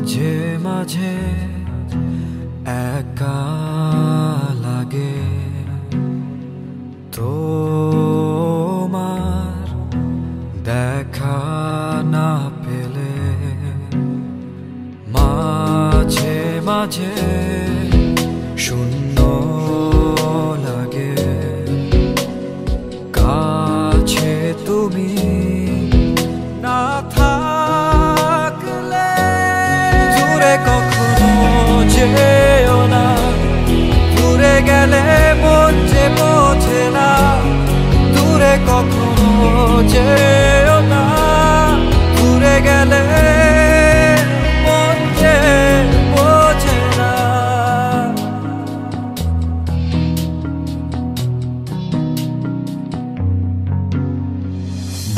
মাঝে মাঝে একা লাগে তোমার দেখা না পেলে, মাঝে মাঝে শূন্য লাগে কাছে তুমি না থাকলে। দূরে কখনো যেও না, দূরে গেলে মন যে বোঝে না। দূরে কখনো যেও না, দূরে গেলে মন যে বোঝে না।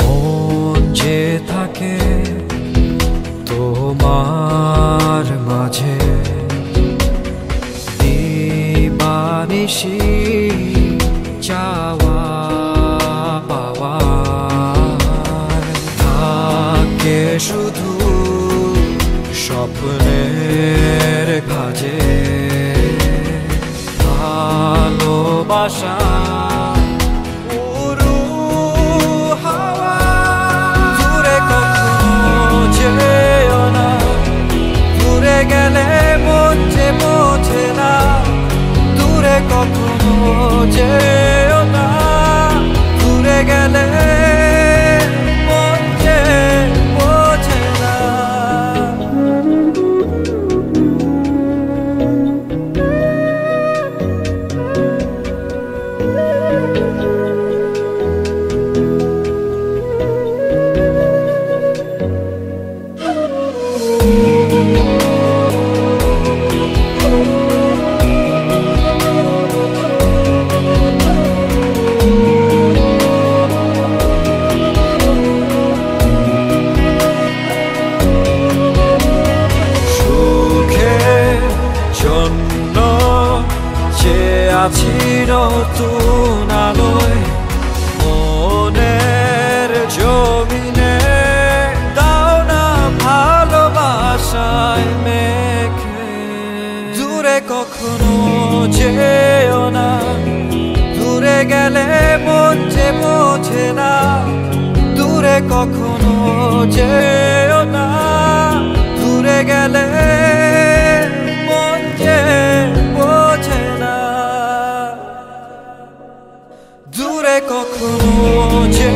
মন যে থাকে তোমার মাঝে, দিবানিশি চাওয়া পাওয়া থাকে শুধু স্বপ্নের কাজে। ভালোবাসা উড়ু হাওয়া। দূরে কখনো যেও না, দূরে গেলে মন যে বোঝে না। দূরে কখনো যেও না, দূরে গেলে মন যে বোঝে না। আছি নতুন আলোয় মনের জমিনে, দাও না ভালোবাসায় মেখে। দূরে কখনো যেও না, দূরে গেলে মন যে বোঝে না। দূরে কখনো যেও না, দূরে গেলে মন যে বোঝে না। দূরে কখনো যে